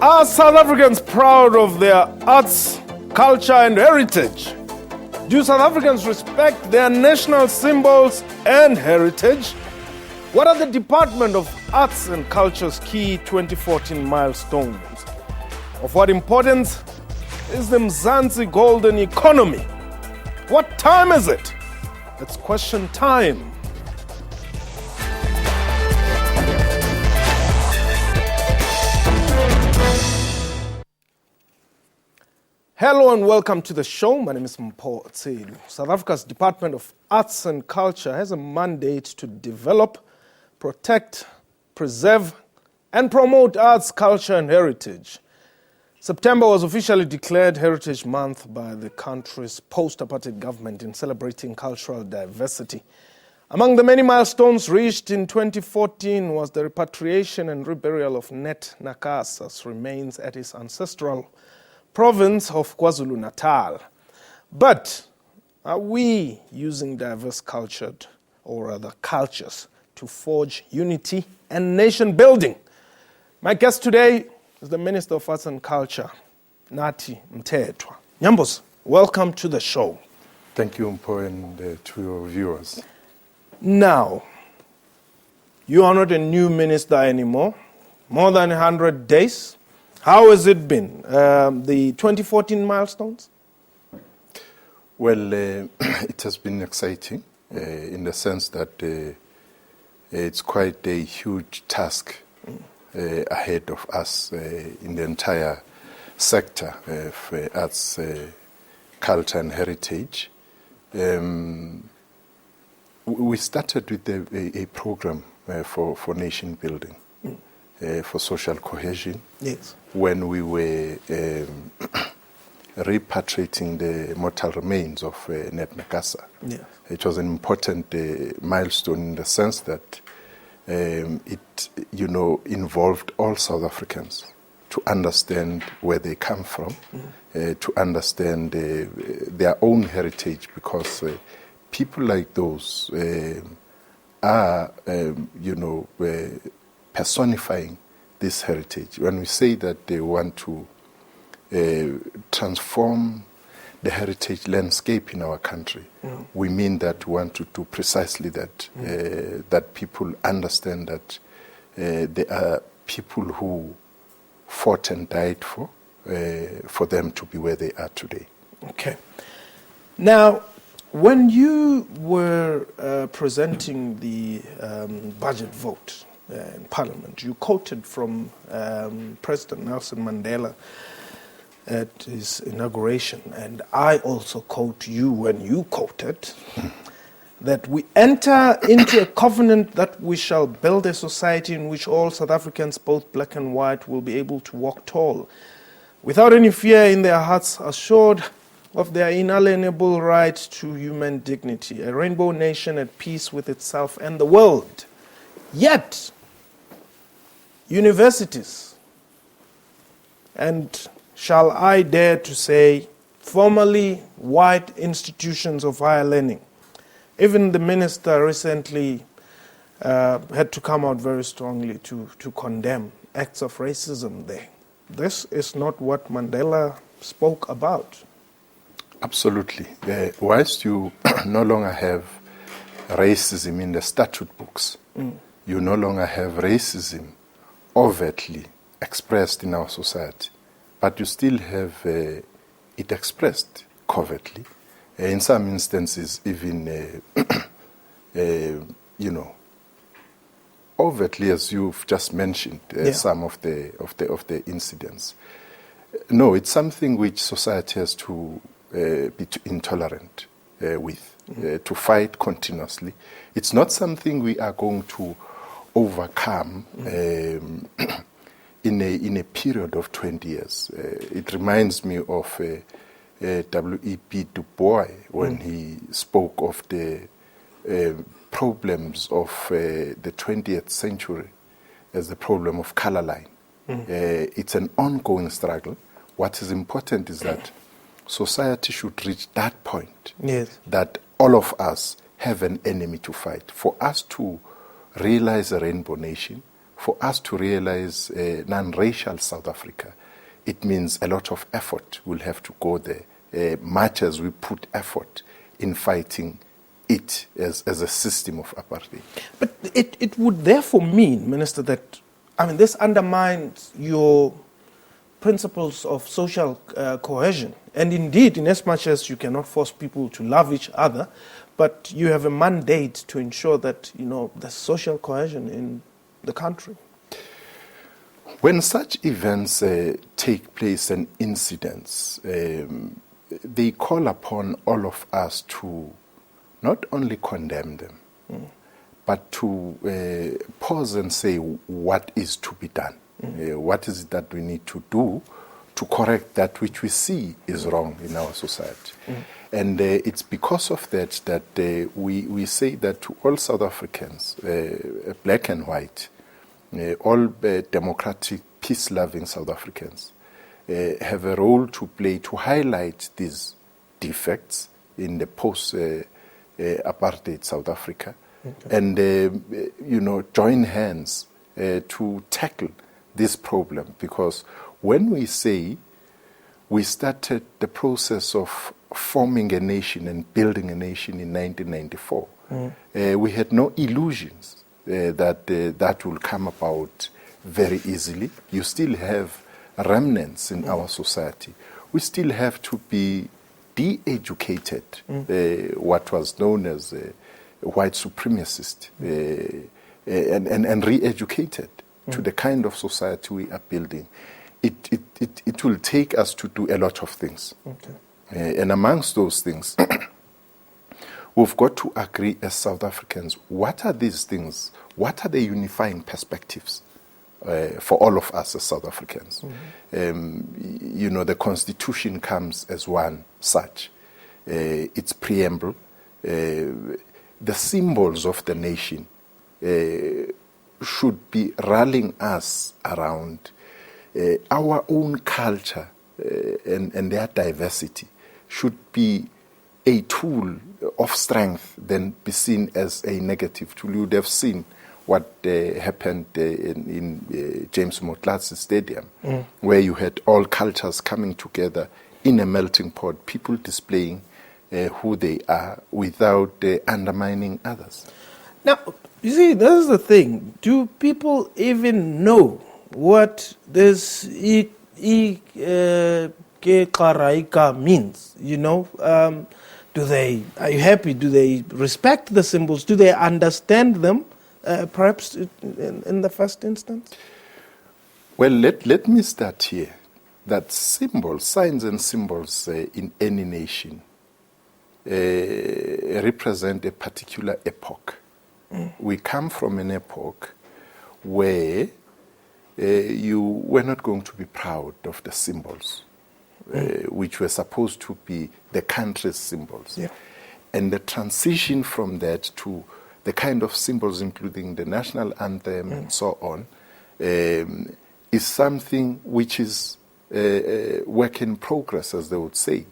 Are South Africans proud of their arts, culture and heritage? Do South Africans respect their national symbols and heritage? What are the Department of Arts and Culture's key 2014 milestones? Of what importance is the Mzansi golden economy? What time is it? It's question time. Hello and welcome to the show. My name is Mpho Tselu. South Africa's Department of Arts and Culture has a mandate to develop, protect, preserve, and promote arts, culture, and heritage. September was officially declared Heritage Month by the country's post-apartheid government in celebrating cultural diversity. Among the many milestones reached in 2014 was the repatriation and reburial of Net Nakasa's remains at his ancestral province of KwaZulu-Natal. But are we using diverse cultured, or rather cultures, to forge unity and nation building? My guest today is the Minister of Arts and Culture, Nathi Mthethwa. Nyambos, welcome to the show. Thank you, Mpho, and to your viewers. Now, you are not a new minister anymore. More than 100 days. How has it been? The 2014 milestones? Well, it has been exciting in the sense that it's quite a huge task ahead of us in the entire sector of arts, culture and heritage. We started with a program for nation building, for social cohesion. Yes. When we were repatriating the mortal remains of Net Nakasa. Yeah. It was an important milestone in the sense that it, involved all South Africans to understand where they come from, to understand their own heritage, because people like those are, personifying this heritage. When we say that they want to transform the heritage landscape in our country, we mean that we want to do precisely that, that people understand that there are people who fought and died for them to be where they are today. Okay. Now, when you were presenting the budget vote in Parliament, you quoted from President Nelson Mandela at his inauguration, and I also quote you when you quoted that we enter into a covenant that we shall build a society in which all South Africans, both black and white, will be able to walk tall, without any fear in their hearts, assured of their inalienable right to human dignity, a rainbow nation at peace with itself and the world. Yet, universities, and shall I dare to say, formerly white institutions of higher learning, even the minister recently had to come out very strongly to condemn acts of racism there. This is not what Mandela spoke about. Absolutely. Whilst you no longer have racism in the statute books, you no longer have racism overtly expressed in our society, but you still have it expressed covertly. In some instances, even overtly, as you've just mentioned, some of the incidents. No, it's something which society has to be intolerant with, to fight continuously. It's not something we are going to overcome in a period of 20 years. It reminds me of W.E.B. Du Bois when he spoke of the problems of the 20th century as the problem of color line. It's an ongoing struggle. What is important is that society should reach that point, that all of us have an enemy to fight. For us to realize a rainbow nation, for us to realize non-racial South Africa, it means a lot of effort will have to go there, much as we put effort in fighting it as a system of apartheid. But it would therefore mean, Minister, that, this undermines your principles of social cohesion. And indeed, in as much as you cannot force people to love each other, but you have a mandate to ensure that, there's social cohesion in the country. When such events take place and incidents, they call upon all of us to not only condemn them, but to pause and say what is to be done. What is it that we need to do to correct that which we see is wrong in our society? And it's because of that that we say that to all South Africans, black and white, all democratic, peace-loving South Africans have a role to play to highlight these defects in the post-apartheid South Africa, and join hands to tackle this problem. Because when we say we started the process of forming a nation and building a nation in 1994, we had no illusions that will come about very easily. You still have remnants in our society. We still have to be de-educated, what was known as white supremacist, and re-educated to the kind of society we are building. It will take us to do a lot of things. And amongst those things, we've got to agree as South Africans, what are these things? What are the unifying perspectives for all of us as South Africans? The Constitution comes as one such. Its preamble, the symbols of the nation should be rallying us around our own culture and their diversity should be a tool of strength than be seen as a negative tool. You would have seen what happened in James Motlatsi Stadium, where you had all cultures coming together in a melting pot, people displaying who they are without undermining others. Now, you see, this is the thing. Do people even know what this Karaika means? Are you happy? Do they respect the symbols? Do they understand them, perhaps in the first instance? Well, let me start here. That symbols, signs and symbols in any nation represent a particular epoch. We come from an epoch where you were not going to be proud of the symbols, which were supposed to be the country's symbols. Yeah. And the transition from that to the kind of symbols, including the national anthem and so on, is something which is work in progress, as they would say.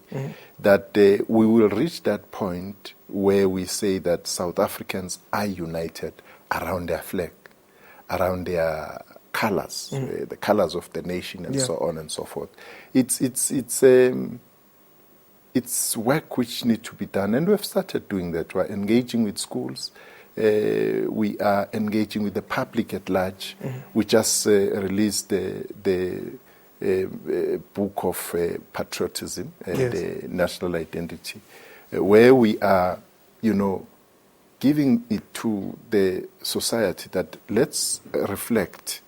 That we will reach that point where we say that South Africans are united around their flag, around their colors, the colors of the nation, and so on and so forth. It's work which needs to be done, and we've started doing that. We're engaging with schools. We are engaging with the public at large. We just released the book of patriotism and national identity, where we are, giving it to the society that let's reflect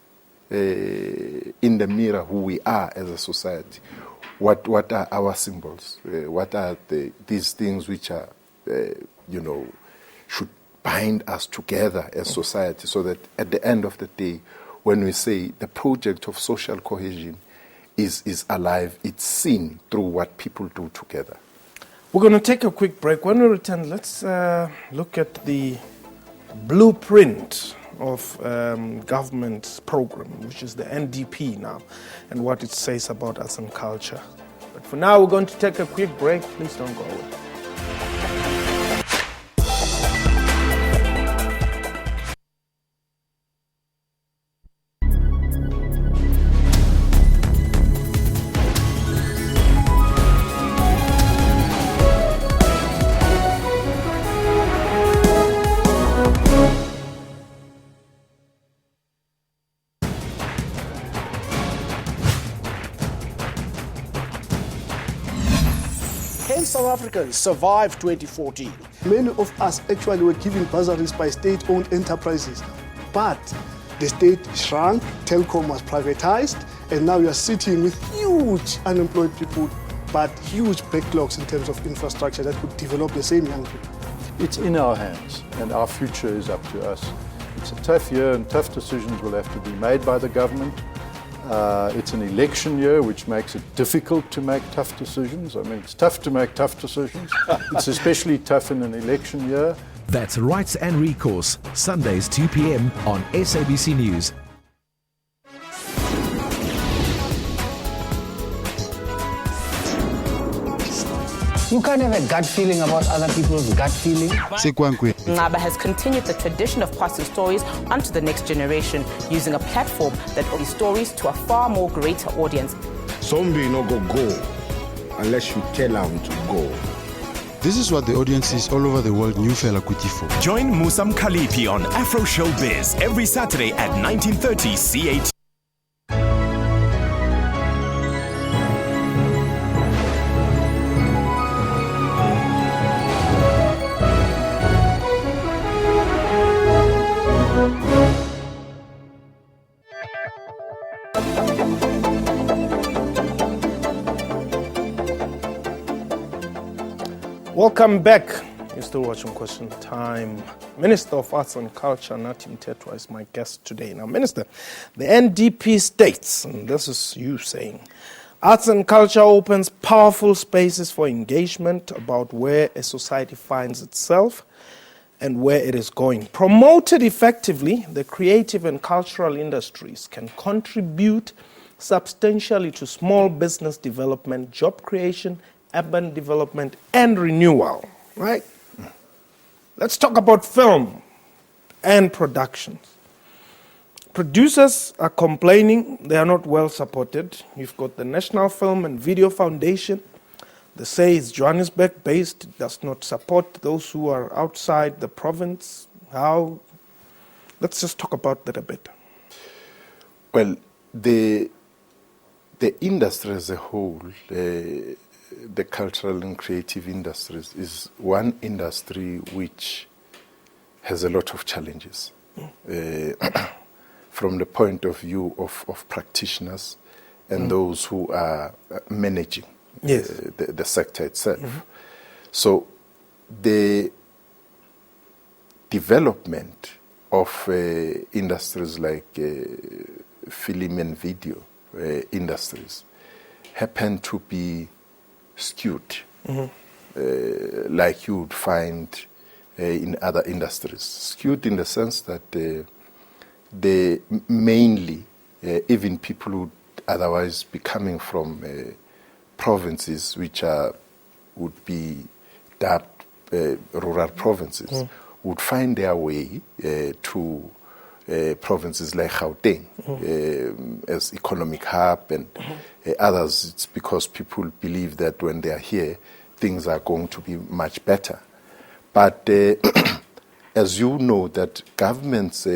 in the mirror who we are as a society. What are our symbols? What are these things which are, should bind us together as society, so that at the end of the day, when we say the project of social cohesion is alive, it's seen through what people do together. We're going to take a quick break. When we return, let's look at the blueprint of government program, which is the NDP now, and what it says about arts and culture. But for now, we're going to take a quick break. Please don't go away. Can South Africans survive 2014? Many of us actually were given bursaries by state-owned enterprises, but the state shrunk, telecom was privatized, and now you are sitting with huge unemployed people, but huge backlogs in terms of infrastructure that could develop the same young people. It's in our hands, and our future is up to us. It's a tough year, and tough decisions will have to be made by the government. It's an election year, which makes it difficult to make tough decisions. I mean, it's tough to make tough decisions. It's especially tough in an election year. That's Rights and Recourse, Sundays 2 p.m. on SABC News. You can't have a gut feeling about other people's gut feeling. Ngaba has continued the tradition of passing stories onto the next generation using a platform that offers stories to a far more greater audience. Zombie no go unless you tell them to go. This is what the audiences all over the world knew Fela Kuti for. Join Musam Khalipi on Afro Showbiz every Saturday at 19:30 CAT. Welcome back. You're still watching Question Time. Minister of Arts and Culture, Nathi Mthethwa, is my guest today. Now, Minister, the NDP states, and this is you saying, arts and culture opens powerful spaces for engagement about where a society finds itself and where it is going. Promoted effectively, the creative and cultural industries can contribute substantially to small business development, job creation, urban development, and renewal, right? Let's talk about film and productions. Producers are complaining they are not well supported. You've got the National Film and Video Foundation. They say it's Johannesburg-based, it does not support those who are outside the province. How? Let's just talk about that a bit. Well, the industry as a whole, the cultural and creative industries, is one industry which has a lot of challenges from the point of view of practitioners and those who are managing the sector itself. So the development of industries like film and video industries happen to be skewed, like you would find in other industries. Skewed in the sense that they mainly, even people who would otherwise be coming from provinces which would be dubbed rural provinces, would find their way to provinces like Gauteng as economic hub, and others it's because people believe that when they are here, things are going to be much better. But as you know, that government's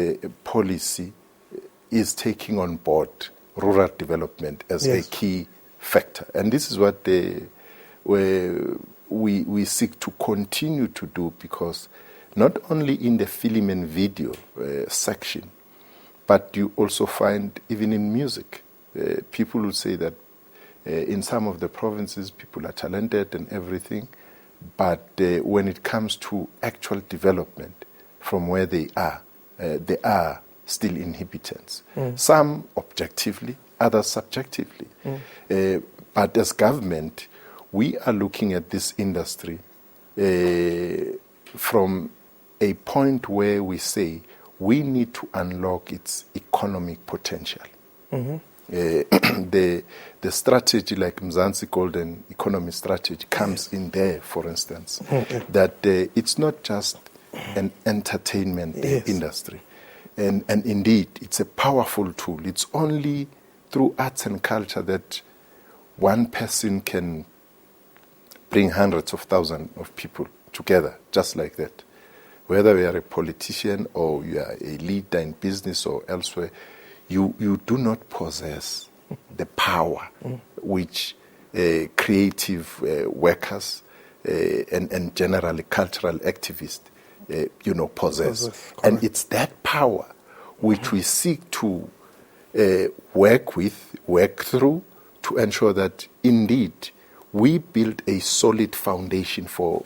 policy is taking on board rural development as a key factor. And this is what we seek to continue to do, because not only in the film and video section, but you also find even in music. People will say that in some of the provinces people are talented and everything, but when it comes to actual development from where they are still inhibitants. Some objectively, others subjectively. But as government, we are looking at this industry from a point where we say we need to unlock its economic potential. The strategy like Mzansi Golden Economy Strategy comes in there, for instance, that it's not just an entertainment industry. And indeed, it's a powerful tool. It's only through arts and culture that one person can bring hundreds of thousands of people together, just like that. Whether you are a politician or you are a leader in business or elsewhere, you do not possess the power which creative workers and generally cultural activists, possess. And it's that power which we seek to work through to ensure that indeed we build a solid foundation for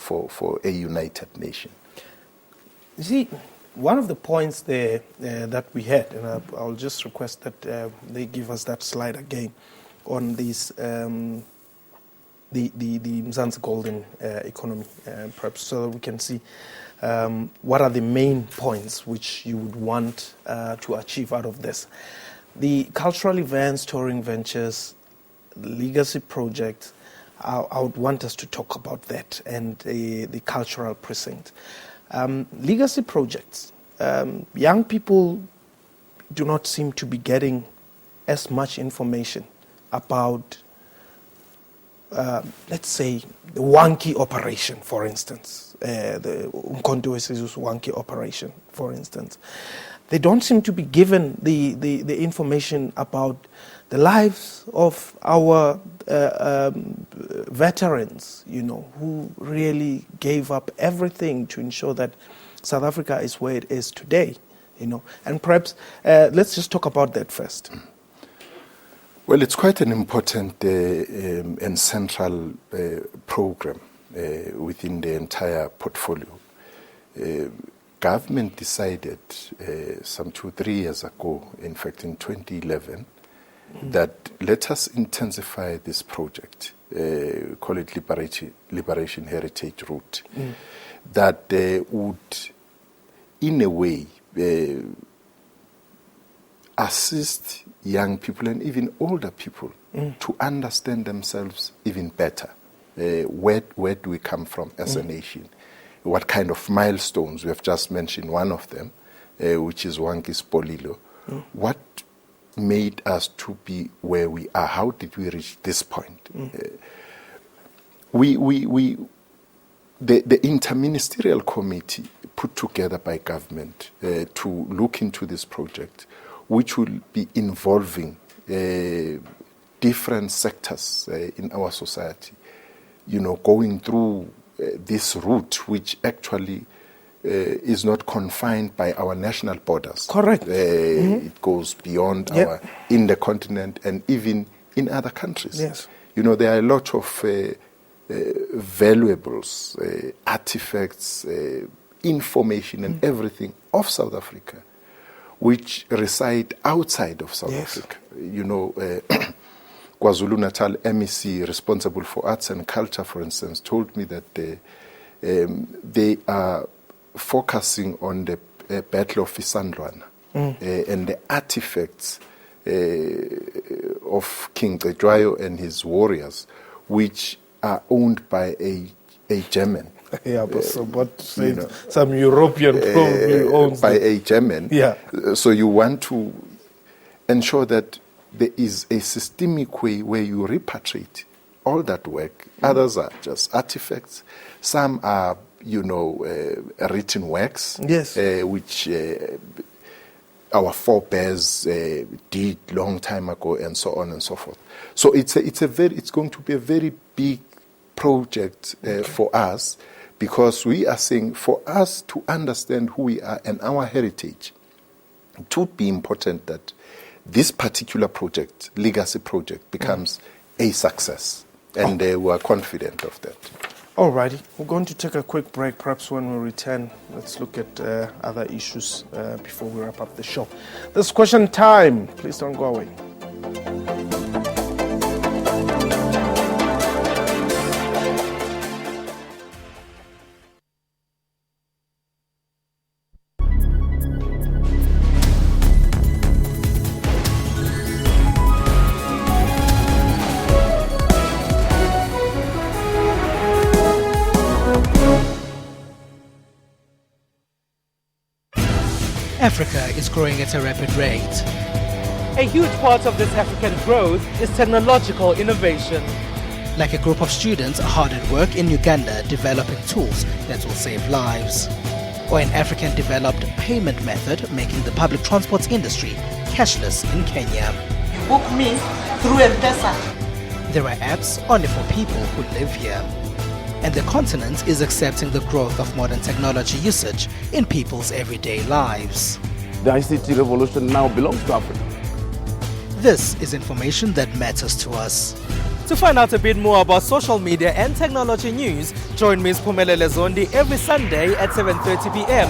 a united nation. You see, one of the points there that we had, and I'll just request that they give us that slide again on this, the Mzansi Golden Economy, perhaps, so that we can see what are the main points which you would want to achieve out of this. The cultural events, touring ventures, legacy projects, I would want us to talk about that and the cultural precinct. Legacy projects. Young people do not seem to be getting as much information about, let's say, the Wanki operation, for instance, the Umkhonto weSizwe Wanki operation, for instance. They don't seem to be given the information about the lives of our veterans, who really gave up everything to ensure that South Africa is where it is today, And perhaps let's just talk about that first. Well, it's quite an important and central program within the entire portfolio. Government decided some 2-3 years ago, in fact in 2011, that let us intensify this project, call it Liberation Heritage Route, that would, in a way, assist young people and even older people to understand themselves even better. Where do we come from as a nation? What kind of milestones? We have just mentioned one of them, which is Wanki's Polilo. What made us to be where we are? How did we reach this point? The interministerial committee put together by government to look into this project, which will be involving different sectors in our society, going through this route, which actually is not confined by our national borders. Correct. It goes beyond in the continent and even in other countries. Yes. There are a lot of valuables, artifacts, information and everything of South Africa, which reside outside of South Africa. KwaZulu-Natal MEC responsible for arts and culture, for instance, told me that they are focusing on the Battle of Isandlwana and the artifacts of King Cetshwayo and his warriors, which are owned by a German. Yeah, but some European probably owns by a German. Yeah. So you want to ensure that there is a systemic way where you repatriate all that work. Others are just artifacts. Some are, written works, which our forebears did long time ago, and so on and so forth. So it's going to be a very big project for us, because we are saying for us to understand who we are and our heritage, it would be important that this particular project, legacy project, becomes a success. And we are confident of that. Alrighty, we're going to take a quick break. Perhaps when we return, let's look at other issues before we wrap up the show. This is question time. Please don't go away. Africa is growing at a rapid rate. A huge part of this African growth is technological innovation. Like a group of students hard at work in Uganda developing tools that will save lives. Or an African-developed payment method making the public transport industry cashless in Kenya. You book me through M-Pesa. There are apps only for people who live here. and the continent is accepting the growth of modern technology usage in people's everyday lives. The ICT revolution now belongs to Africa. This is information that matters to us. To find out a bit more about social media and technology news, join Ms. Phumelele Zondi every Sunday at 7:30 p.m.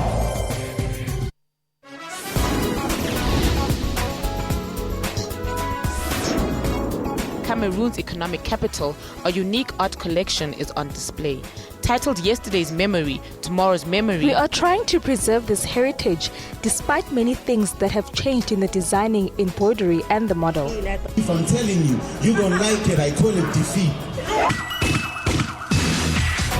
Cameroon's economic capital, a unique art collection is on display. Titled Yesterday's Memory, Tomorrow's Memory. We are trying to preserve this heritage despite many things that have changed in the designing, embroidery and the model. If I'm telling you, you don't like it, I call it defeat.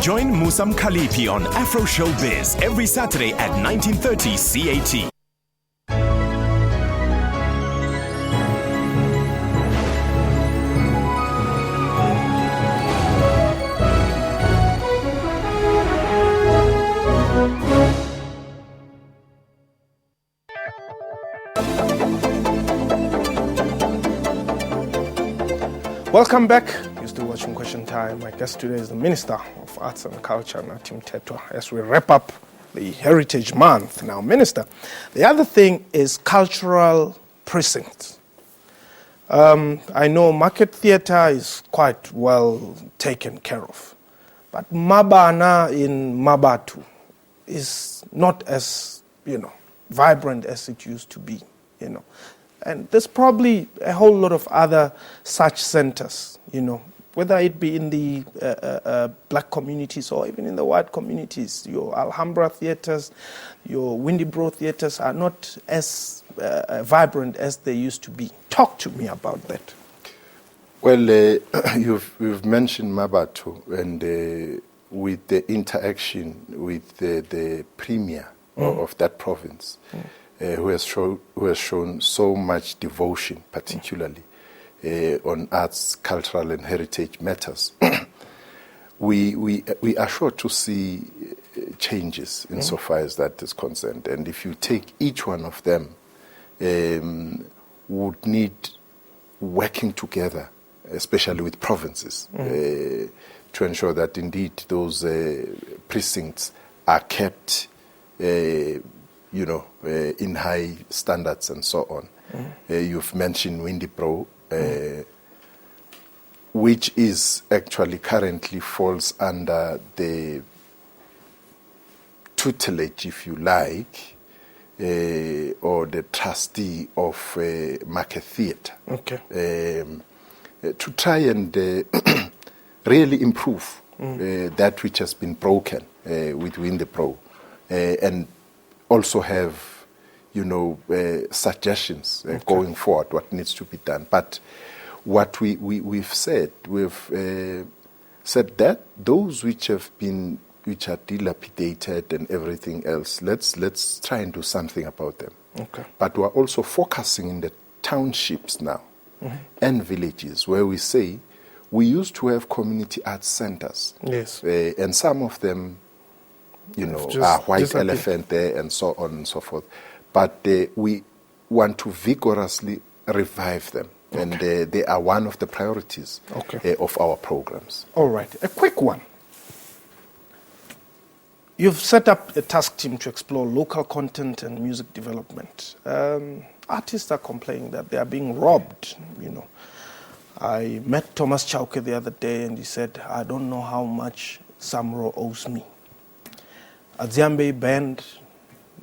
Join Musam Khalipi on Afro Showbiz every Saturday at 19:30 CAT. Welcome back. You're still watching Question Time. My guest today is the Minister of Arts and Culture, Natim Tetwa, as we wrap up the Heritage Month. Now, Minister, the other thing is cultural precincts. I know Market Theatre is quite well taken care of, but Mabana in Mabatu is not as, vibrant as it used to be, And there's probably a whole lot of other such centers, whether it be in the black communities or even in the white communities. Your Alhambra theaters, your Windybro theaters are not as vibrant as they used to be. Talk to me about that. Well, you've mentioned Mabatu, and with the interaction with the premier of that province, who has shown so much devotion, particularly on arts, cultural and heritage matters, we are sure to see changes insofar as that is concerned. And if you take each one of them, would need working together, especially with provinces, to ensure that indeed those precincts are kept in high standards and so on. You've mentioned Windybro, which is actually currently falls under the tutelage, if you like, or the trustee of Market Theatre. Okay. To try and really improve that which has been broken with Windybro, and also have, suggestions going forward, what needs to be done. But what we've said that those which are dilapidated and everything else, let's try and do something about them. Okay. But we're also focusing in the townships now and villages where we say we used to have community arts centers. Yes. And some of them, are white elephant there and so on and so forth. But we want to vigorously revive them. Okay. And they are one of the priorities of our programs. All right. A quick one. You've set up a task team to explore local content and music development. Artists are complaining that they are being robbed, I met Thomas Chauke the other day and he said, I don't know how much Samro owes me. Adziambe Band,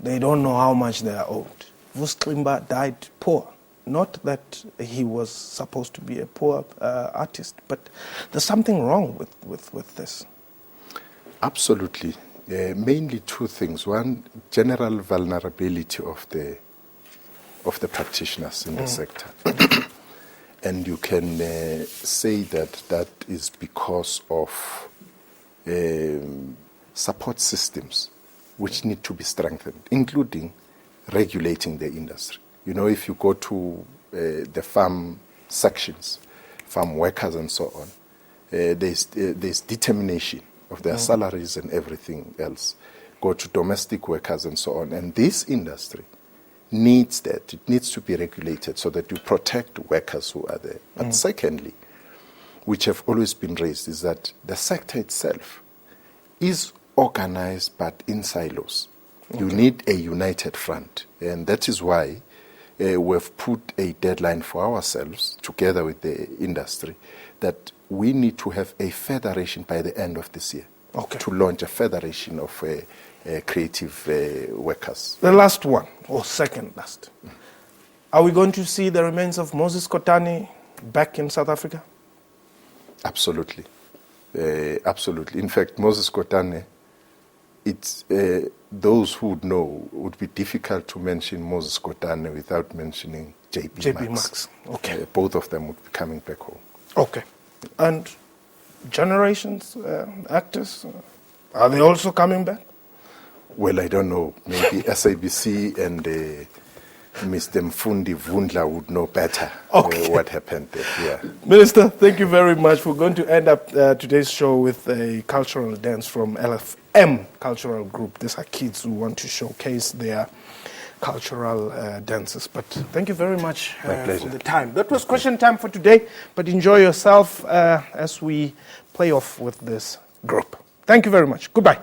they don't know how much they are owed. Vusklimba died poor. Not that he was supposed to be a poor artist, but there's something wrong with this. Absolutely. Mainly two things. One, general vulnerability of the practitioners in the sector. And you can say that is because of support systems which need to be strengthened, including regulating the industry. If you go to the farm sections, farm workers and so on, there's determination of their salaries and everything else. Go to domestic workers and so on. And this industry needs that. It needs to be regulated so that you protect workers who are there. But secondly, which have always been raised, is that the sector itself is organized but in silos. You need a united front, and that is why we've put a deadline for ourselves, together with the industry, that we need to have a federation by the end of this year, to launch a federation of creative workers. The last one, or second last. Are we going to see the remains of Moses Kotane back in South Africa? Absolutely. Absolutely. In fact, Moses Kotane, it's those who would know, would be difficult to mention Moses Kotane without mentioning JB Max. Okay. Both of them would be coming back home. Okay. And generations, actors, are they also coming back? Well, I don't know. Maybe SABC and Mr. Mfundi Vundla would know better what happened there. Yeah. Minister, thank you very much. We're going to end up today's show with a cultural dance from LFM Cultural Group. These are kids who want to showcase their cultural dances. But thank you very much for the time. That was question time for today, but enjoy yourself as we play off with this group. Thank you very much. Goodbye.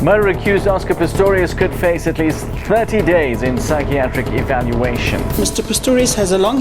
Murder accused Oscar Pistorius could face at least 30 days in psychiatric evaluation. Mr. Pistorius has a long